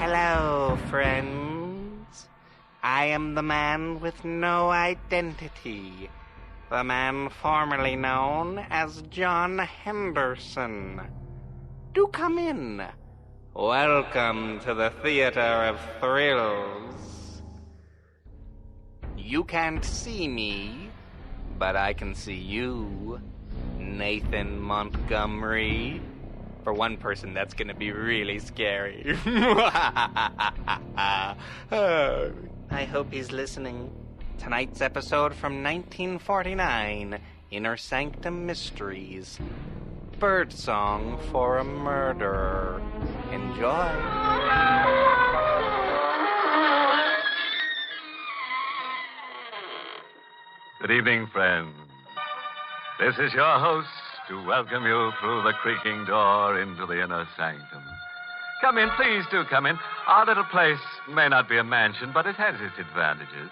Hello, friends. I am the man with no identity. The man formerly known as John Henderson. Do come in. Welcome to the Theater of Thrills. You can't see me, but I can see you, Nathan Montgomery. For one person, that's going to be really scary. I hope he's listening. Tonight's episode from 1949, Inner Sanctum Mysteries. Birdsong for a Murderer. Enjoy. Good evening, friends. This is your host to welcome you through the creaking door into the inner sanctum. Come in, please do come in. Our little place may not be a mansion, but it has its advantages.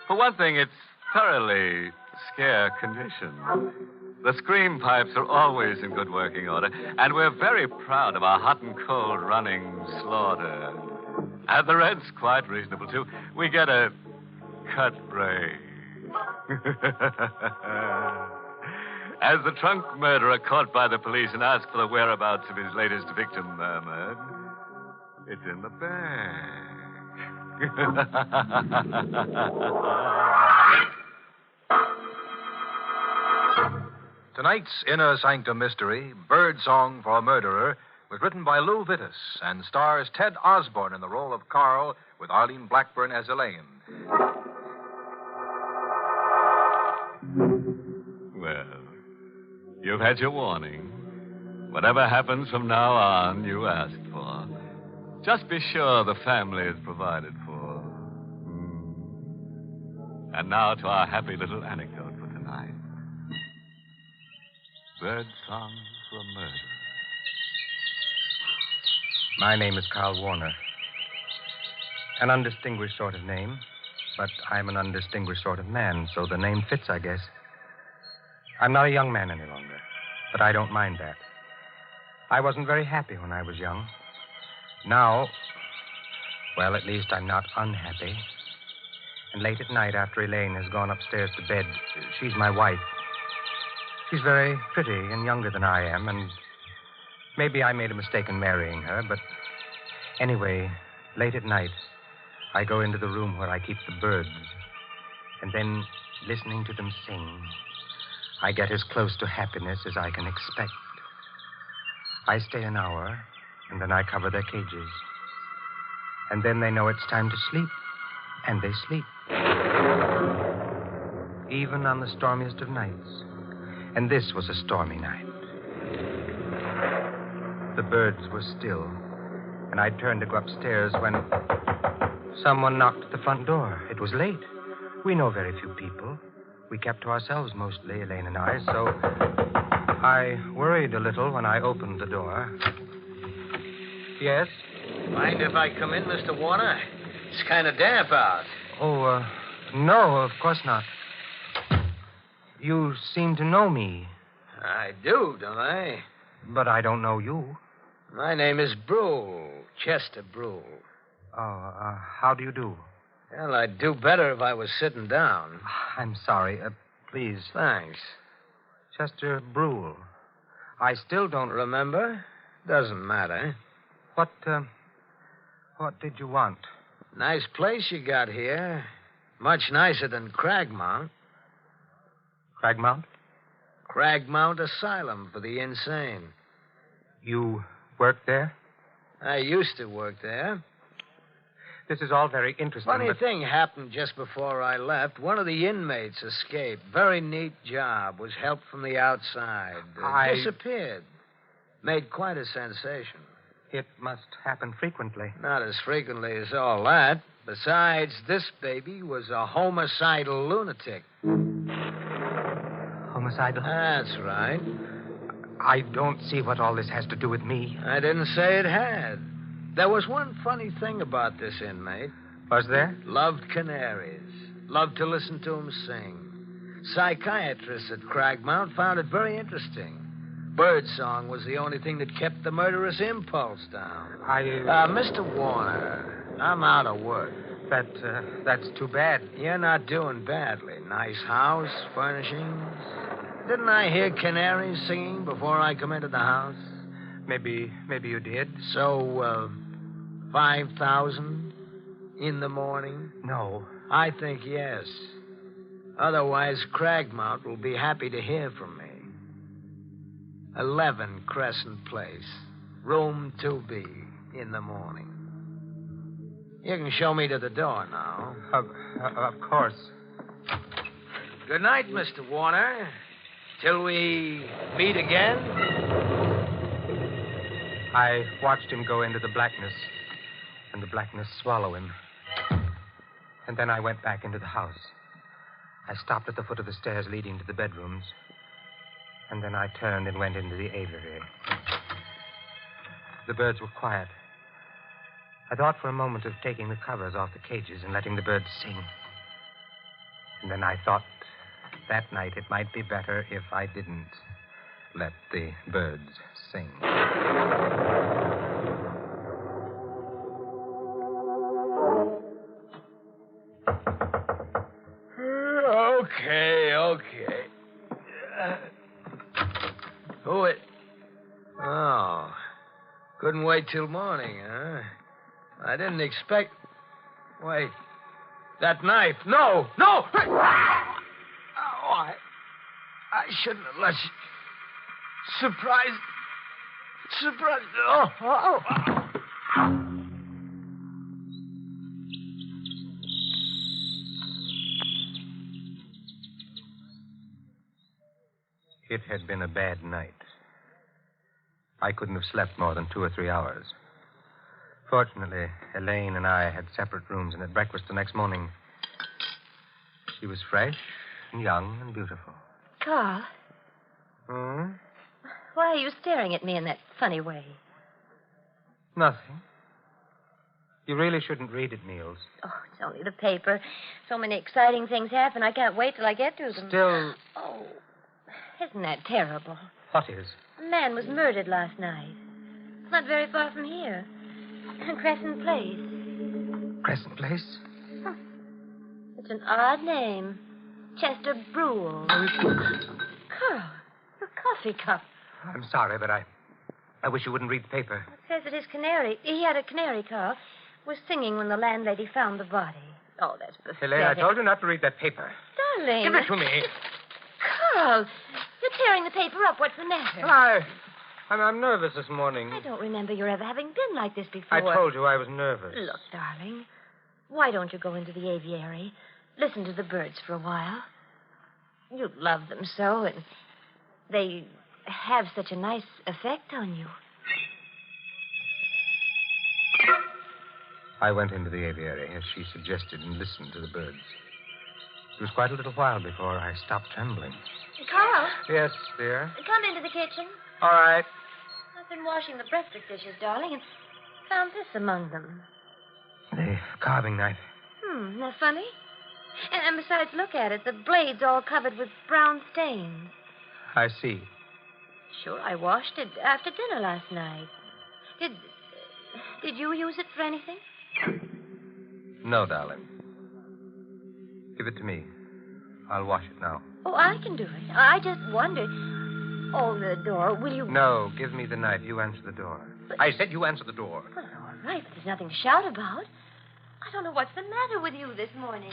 For one thing, it's thoroughly scare condition. The scream pipes are always in good working order, and we're very proud of our hot and cold running slaughter. And the rent's quite reasonable, too. We get a cut rate. As the trunk murderer caught by the police and asked for the whereabouts of his latest victim murmured, it's in the bag. Tonight's Inner Sanctum Mystery, Birdsong for a Murderer, was written by Lou Vittis and stars Ted Osborne in the role of Carl with Arlene Blackburn as Elaine. Well, you've had your warning. Whatever happens from now on, you asked for. Just be sure the family is provided for. And now to our happy little anecdote for tonight. Birdsong for a Murderer. My name is Carl Warner. An undistinguished sort of name, but I'm an undistinguished sort of man, so the name fits, I guess. I'm not a young man any longer, but I don't mind that. I wasn't very happy when I was young. Now, well, at least I'm not unhappy. And late at night, after Elaine has gone upstairs to bed, she's my wife. She's very pretty and younger than I am, and maybe I made a mistake in marrying her, but anyway, late at night, I go into the room where I keep the birds, and then, listening to them sing, I get as close to happiness as I can expect. I stay an hour, and then I cover their cages. And then they know it's time to sleep, and they sleep. Even on the stormiest of nights. And this was a stormy night. The birds were still, and I turned to go upstairs when someone knocked at the front door. It was late. We know very few people. We kept to ourselves mostly, Elaine and I, so I worried a little when I opened the door. Yes? Mind if I come in, Mr. Warner? It's kind of damp out. Oh, no, of course not. You seem to know me. I do, don't I? But I don't know you. My name is Brule, Chester Brule. Oh, how do you do? Well, I'd do better if I was sitting down. I'm sorry. Please. Thanks. Chester Brule. I still don't... Remember? Doesn't matter. What did you want? Nice place you got here. Much nicer than Cragmount. Cragmount? Cragmount Asylum for the insane. You work there? I used to work there. This is all very interesting. Funny thing happened just before I left. One of the inmates escaped. Very neat job. Was helped from the outside. Disappeared. Made quite a sensation. It must happen frequently. Not as frequently as all that. Besides, this baby was a homicidal lunatic. Homicidal? That's right. I don't see what all this has to do with me. I didn't say it had. There was one funny thing about this inmate. Was there? Loved canaries. Loved to listen to them sing. Psychiatrists at Cragmount found it very interesting. Birdsong was the only thing that kept the murderous impulse down. Mr. Warner, I'm out of work. That's too bad. You're not doing badly. Nice house, furnishings. Didn't I hear canaries singing before I come into the house? Maybe you did. So, 5,000 in the morning? No. I think yes. Otherwise, Cragmount will be happy to hear from me. 11 Crescent Place, room 2B, in the morning. You can show me to the door now. Of course. Good night, Mr. Warner. Till we meet again. I watched him go into the blackness, and the blackness swallow him. And then I went back into the house. I stopped at the foot of the stairs leading to the bedrooms. And then I turned and went into the aviary. The birds were quiet. I thought for a moment of taking the covers off the cages and letting the birds sing. And then I thought that night it might be better if I didn't let the birds sing. Okay. Who it? Oh. Couldn't wait till morning, huh? I didn't expect... Wait. That knife. No! Oh, I shouldn't have let you... Surprise. Oh. It had been a bad night. I couldn't have slept more than 2 or 3 hours. Fortunately, Elaine and I had separate rooms, and at breakfast the next morning, she was fresh and young and beautiful. Carl. Hmm? Why are you staring at me in that funny way? Nothing. You really shouldn't read it, Niels. Oh, it's only the paper. So many exciting things happen. I can't wait till I get to them. Still... Oh, isn't that terrible? What is? A man was murdered last night. It's not very far from here. In Crescent Place. Crescent Place? Huh. It's an odd name. Chester Brule. Carl, your coffee cup. I'm sorry, but I wish you wouldn't read the paper. It says that his canary, he had a canary, Carl, was singing when the landlady found the body. Oh, that's pathetic. Elaine, I told you not to read that paper. Darling. Give it to me. Carl, you're tearing the paper up. What's the matter? I'm nervous this morning. I don't remember your ever having been like this before. I told you I was nervous. Look, darling, why don't you go into the aviary, listen to the birds for a while? You love them so, and they have such a nice effect on you. I went into the aviary, as she suggested, and listened to the birds. It was quite a little while before I stopped trembling. Carl? Yes, dear? Come into the kitchen. All right. I've been washing the breakfast dishes, darling, and found this among them. The carving knife. Isn't that funny? And besides, look at it. The blade's all covered with brown stains. I see. Sure, I washed it after dinner last night. Did you use it for anything? No, darling. Give it to me. I'll wash it now. Oh, I can do it. I just wondered. Oh, the door. Will you... No, give me the knife. You answer the door. But... I said you answer the door. Well, all right, but there's nothing to shout about. I don't know what's the matter with you this morning.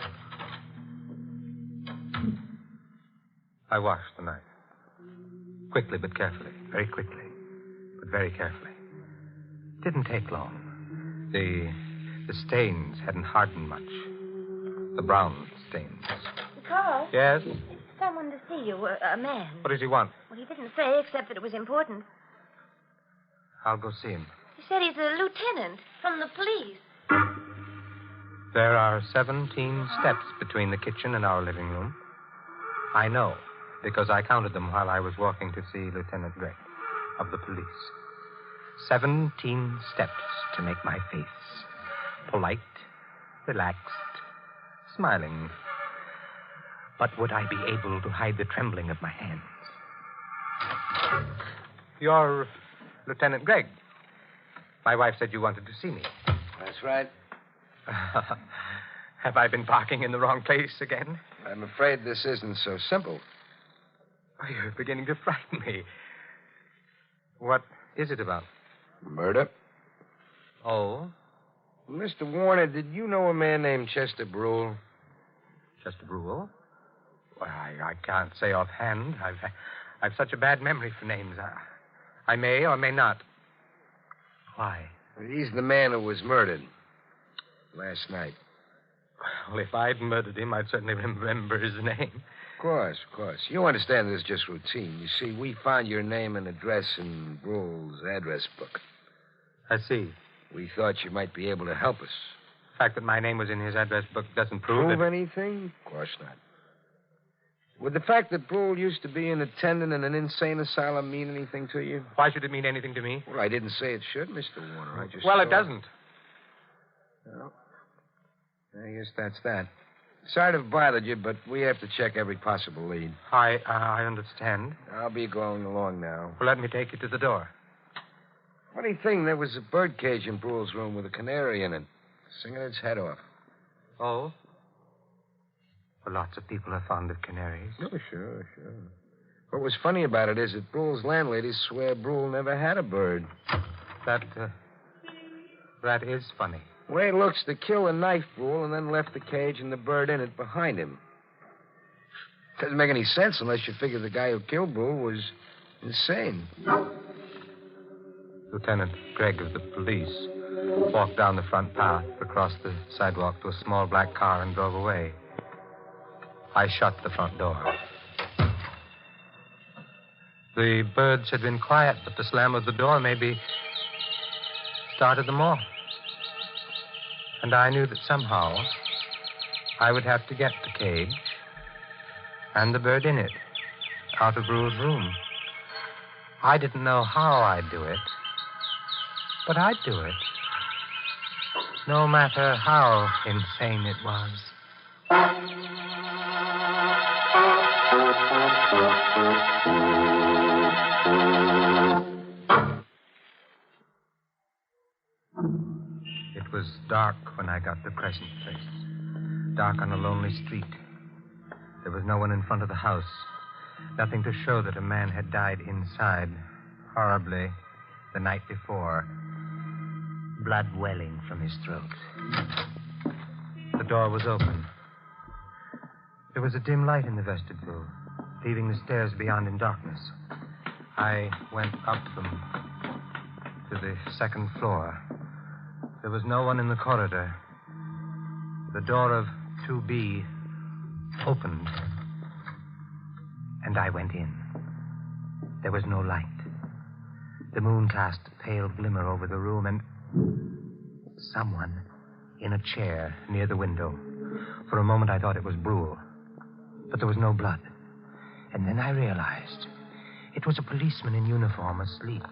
I washed the knife. Quickly but carefully. Very quickly. But very carefully. Didn't take long. The stains hadn't hardened much. The brown stains. Carl? Yes? Someone to see you, a man. What does he want? Well, he didn't say, except that it was important. I'll go see him. He said he's a lieutenant from the police. There are 17 steps between the kitchen and our living room. I know, because I counted them while I was walking to see Lieutenant Gregg of the police. 17 steps to make my face polite, relaxed, smiling. But would I be able to hide the trembling of my hands? You're Lieutenant Gregg. My wife said you wanted to see me. That's right. Have I been parking in the wrong place again? I'm afraid this isn't so simple. Oh, you're beginning to frighten me. What is it about? Murder? Oh? Mr. Warner, did you know a man named Chester Brule? Chester Brule? Well, I can't say offhand. I've such a bad memory for names. I may or may not. Why? He's the man who was murdered last night. Well, if I'd murdered him, I'd certainly remember his name. Of course. You understand this is just routine. You see, we found your name and address in Brule's address book. I see. We thought you might be able to help us. The fact that my name was in his address book doesn't Prove anything? Of course not. Would the fact that Brule used to be an attendant in an insane asylum mean anything to you? Why should it mean anything to me? Well, I didn't say it should, Mr. Warner. I just Well, it doesn't. Well, I guess that's that. Sorry to have bothered you, but we have to check every possible lead. I understand. I'll be going along now. Well, let me take you to the door. Funny thing, there was a bird cage in Brule's room with a canary in it, singing its head off. Oh? Well, lots of people are fond of canaries. Oh, sure. What was funny about it is that Brule's landladies swear Brule never had a bird. That is funny. The way it looks, the killer knifed Brule and then left the cage and the bird in it behind him. Doesn't make any sense unless you figure the guy who killed Brule was insane. Lieutenant Gregg of the police walked down the front path, across the sidewalk to a small black car, and drove away. I shut the front door. The birds had been quiet, but the slam of the door maybe started them off. And I knew that somehow I would have to get the cage and the bird in it out of Brule's room. I didn't know how I'd do it, but I'd do it, no matter how insane it was. It was dark when I got to Crescent Place. Dark on a lonely street. There was no one in front of the house. Nothing to show that a man had died inside, horribly, the night before. Blood welling from his throat. The door was open. There was a dim light in the vestibule, leaving the stairs beyond in darkness. I went up them to the second floor. There was no one in the corridor. The door of 2B opened, and I went in. There was no light. The moon cast a pale glimmer over the room, and someone in a chair near the window. For a moment, I thought it was Brule, but there was no blood. And then I realized it was a policeman in uniform asleep.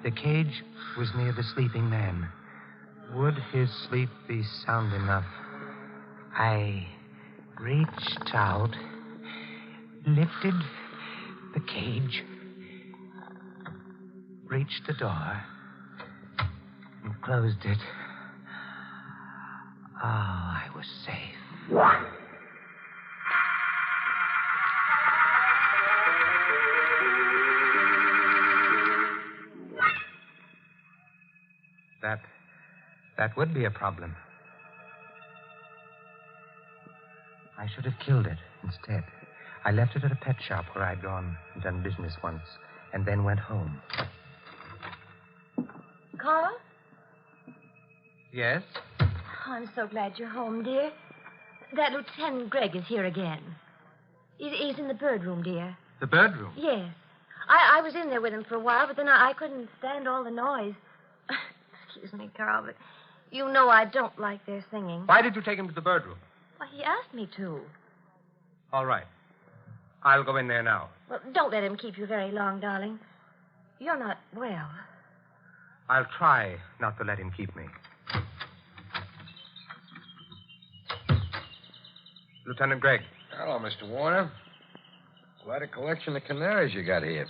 The cage was near the sleeping man. Would his sleep be sound enough? I reached out, lifted the cage, reached the door, and closed it. Oh, I was safe. That would be a problem. I should have killed it instead. I left it at a pet shop where I'd gone and done business once, and then went home. Carl? Yes? Oh, I'm so glad you're home, dear. That Lieutenant Gregg is here again. He's in the bird room, dear. The bird room? Yes. I was in there with him for a while, but then I couldn't stand all the noise. Excuse me, Carl, but you know I don't like their singing. Why did you take him to the bird room? Well, he asked me to. All right. I'll go in there now. Well, don't let him keep you very long, darling. You're not well. I'll try not to let him keep me. Lieutenant Gregg. Hello, Mr. Warner. Quite a collection of canaries you got here.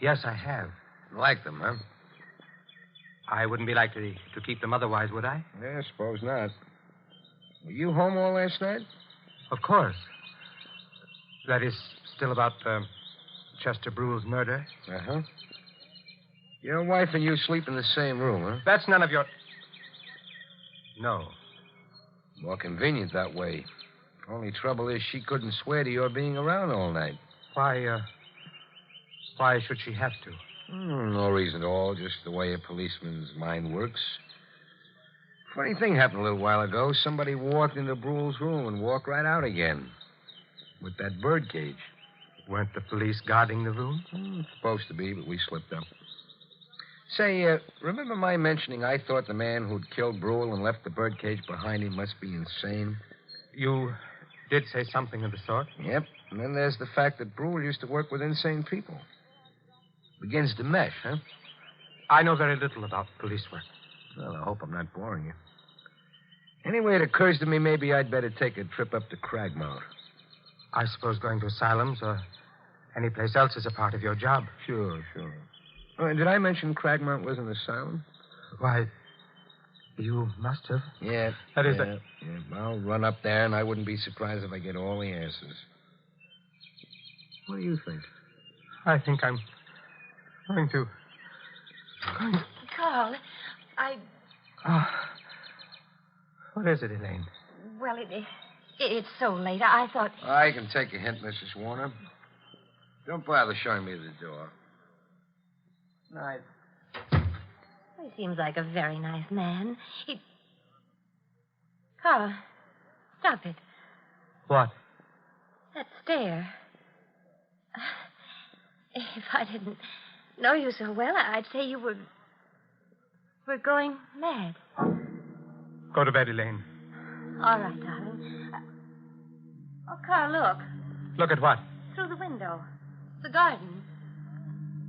Yes, I have. Like them, huh? I wouldn't be likely to keep them otherwise, would I? Yeah, suppose not. Were you home all last night? Of course. That is still about Chester Brule's murder? Uh-huh. Your wife and you sleep in the same room, huh? That's none of your... No. More convenient that way. Only trouble is she couldn't swear to your being around all night. Why should she have to? No reason at all, just the way a policeman's mind works. Funny thing happened a little while ago. Somebody walked into Brule's room and walked right out again. With that birdcage. Weren't the police guarding the room? Supposed to be, but we slipped up. Say, remember my mentioning I thought the man who'd killed Brule and left the birdcage behind him must be insane? You did say something of the sort? Yep. And then there's the fact that Brule used to work with insane people. Begins to mesh, huh? I know very little about police work. Well, I hope I'm not boring you. Anyway, it occurs to me maybe I'd better take a trip up to Cragmount. I suppose going to asylums or any place else is a part of your job. Sure. Oh, did I mention Cragmount was an asylum? Why, you must have. Yeah. That is yeah. I'll run up there, and I wouldn't be surprised if I get all the answers. What do you think? I think I'm going to... Carl, What is it, Elaine? Well, it's so late. I thought... I can take a hint, Mrs. Warner. Don't bother showing me the door. Night. He seems like a very nice man. Carl, stop it. What? That stare. If I didn't know you so well, I'd say you were going mad. Go to bed, Elaine. All right, darling. Oh, Carl, look. Look at what? Through the window. The garden.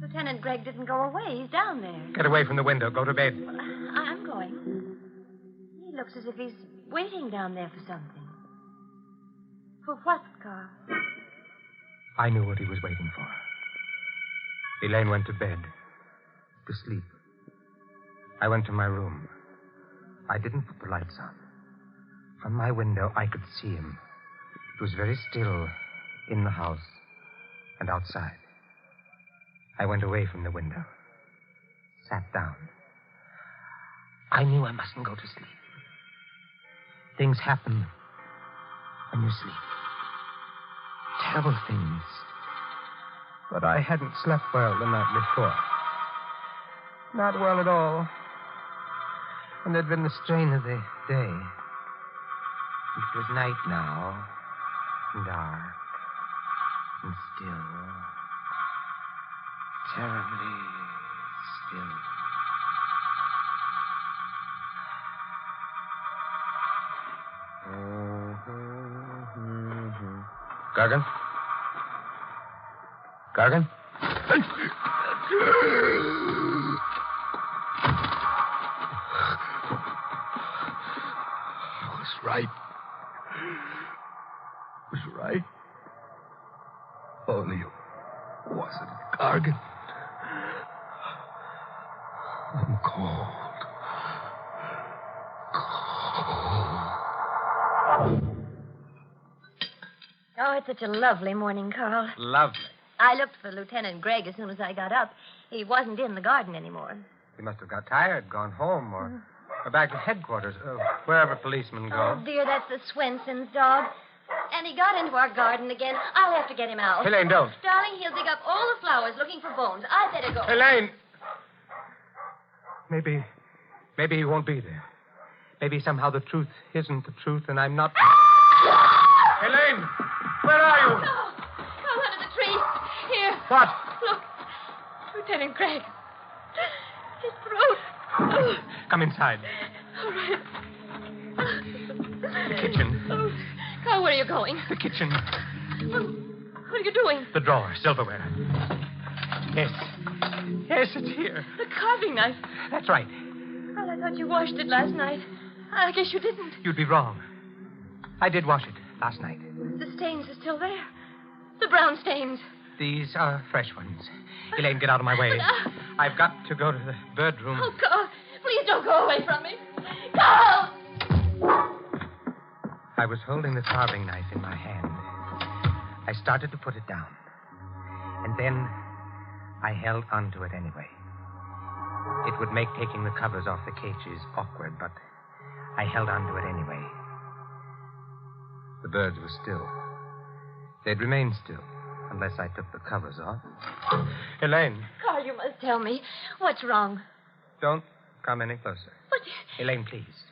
Lieutenant Gregg didn't go away. He's down there. Get away from the window. Go to bed. Well, I'm going. He looks as if he's waiting down there for something. For what, Carl? I knew what he was waiting for. Elaine went to bed. To sleep. I went to my room. I didn't put the lights on. From my window, I could see him. It was very still in the house and outside. I went away from the window. Sat down. I knew I mustn't go to sleep. Things happen when you sleep. Terrible things. But I hadn't slept well the night before. Not well at all. And there'd been the strain of the day. It was night now, and dark, and still. Terribly still. Gargan? Gargan? I was right. Only it wasn't Gargan. I'm cold. Oh, it's such a lovely morning, Carl. Lovely. I looked for Lieutenant Gregg as soon as I got up. He wasn't in the garden anymore. He must have got tired, gone home, or back to headquarters, wherever policemen go. Oh, dear, that's the Swenson's dog. And he got into our garden again. I'll have to get him out. Elaine, don't. Darling, he'll dig up all the flowers looking for bones. I'd better go. Elaine! Maybe he won't be there. Maybe somehow the truth isn't the truth, and I'm not... Elaine! Where are you? Oh, under the tree. Here. What? Look. Lieutenant Gregg. His throat. Come inside. All right. The kitchen. Oh, Carl, where are you going? The kitchen. What are you doing? The drawer, silverware. Yes, it's here. The carving knife. That's right. Well, I thought you washed it last night. I guess you didn't. You'd be wrong. I did wash it last night. The stains are still there. The brown stains. These are fresh ones. Elaine, get out of my way. I've got to go to the bird room. Oh, Carl, please don't go away from me. Carl! I was holding the carving knife in my hand. I started to put it down. And then I held onto it anyway. It would make taking the covers off the cages awkward, but I held onto it anyway. The birds were still. They'd remain still unless I took the covers off. Elaine. Carl, you must tell me. What's wrong? Don't come any closer. But Elaine, please.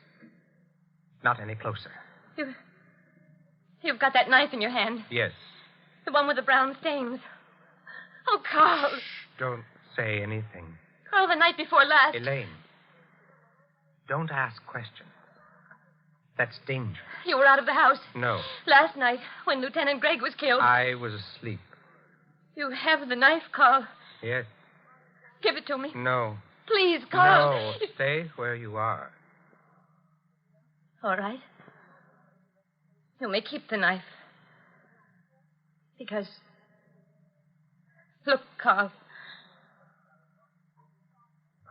Not any closer. You've got that knife in your hand. Yes. The one with the brown stains. Oh, Carl. Shh, don't say anything. Carl, the night before last. Elaine, don't ask questions. That's dangerous. You were out of the house. No. Last night, when Lieutenant Gregg was killed. I was asleep. You have the knife, Carl. Yes. Give it to me. No. Please, Carl. No, stay where you are. All right. You may keep the knife. Because... Look, Carl.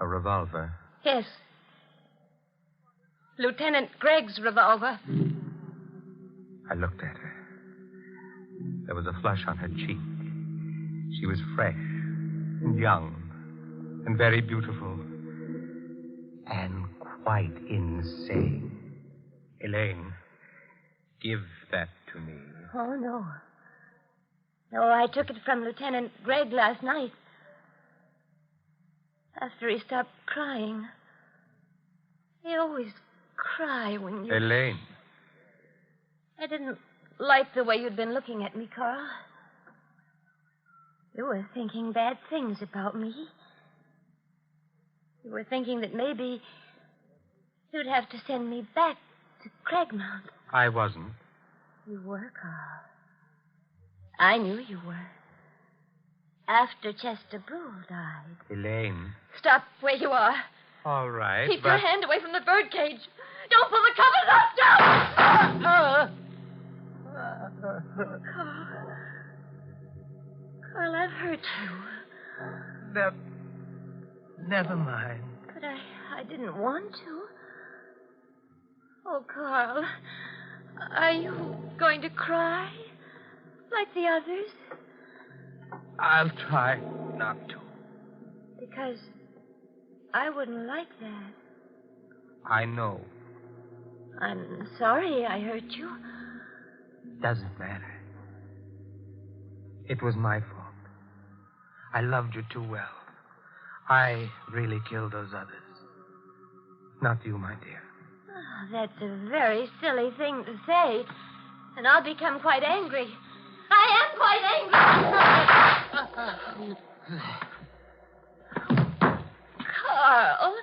A revolver. Yes. Lieutenant Gregg's revolver. I looked at her. There was a flush on her cheek. She was fresh and young and very beautiful and quite insane. Elaine, give that to me. Oh, no. No, I took it from Lieutenant Gregg last night. After he stopped crying. He always cry when you... Elaine. I didn't like the way you'd been looking at me, Carl. You were thinking bad things about me. You were thinking that maybe you'd have to send me back to Cragmount. I wasn't. You were, Carl. I knew you were. After Chester Brule died. Elaine. Stop where you are. All right, Keep your hand away from the birdcage. Don't pull the covers off. Don't! Carl, I've hurt you. Never mind. But I didn't want to. Oh, Carl, are you going to cry like the others? I'll try not to. Because I wouldn't like that. I know. I'm sorry I hurt you. Doesn't matter. It was my fault. I loved you too well. I really killed those others. Not you, my dear. Oh, that's a very silly thing to say. And I'll become quite angry. I am quite angry. Carl.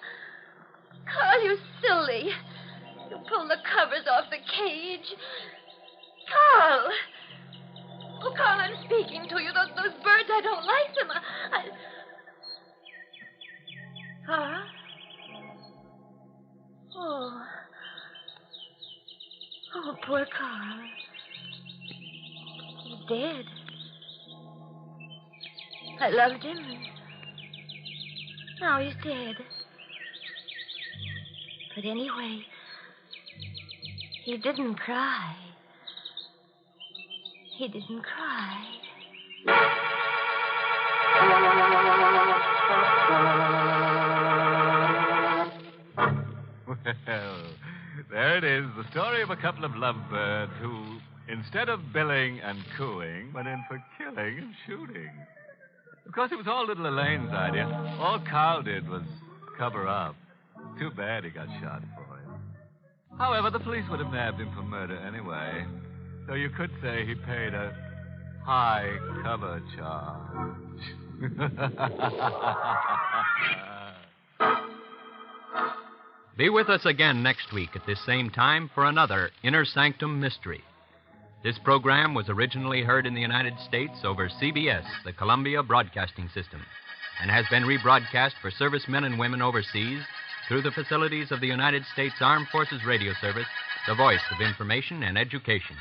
Carl, you silly. You pulled the covers off the cage. Carl. Oh, Carl, I'm speaking to you. Those birds, I don't like them. Carl? Oh. Oh, poor Carl. He's dead. I loved him. Now he's dead. But anyway, he didn't cry. He didn't cry. Well, there it is, the story of a couple of lovebirds who, instead of billing and cooing, went in for killing and shooting. Of course, it was all little Elaine's idea. All Carl did was cover up. Too bad he got shot for it. However, the police would have nabbed him for murder anyway. So you could say he paid a high cover charge. Be with us again next week at this same time for another Inner Sanctum Mystery. This program was originally heard in the United States over CBS, the Columbia Broadcasting System, and has been rebroadcast for servicemen and women overseas through the facilities of the United States Armed Forces Radio Service, the voice of information and education.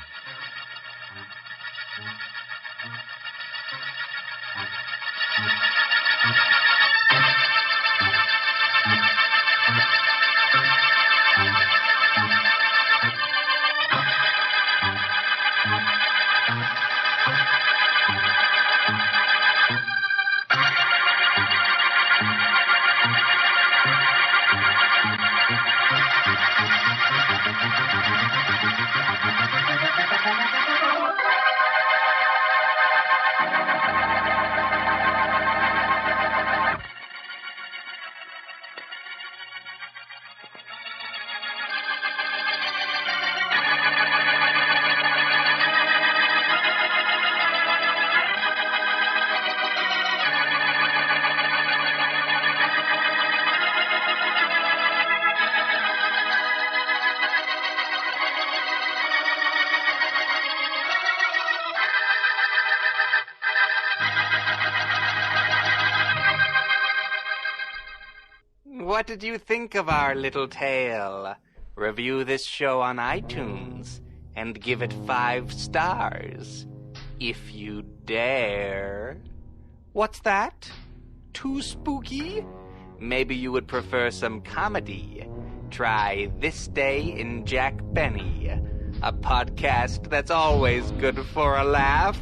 What did you think of our little tale? Review this show on iTunes and give it 5 stars. If you dare. What's that? Too spooky? Maybe you would prefer some comedy. Try This Day in Jack Benny, a podcast that's always good for a laugh.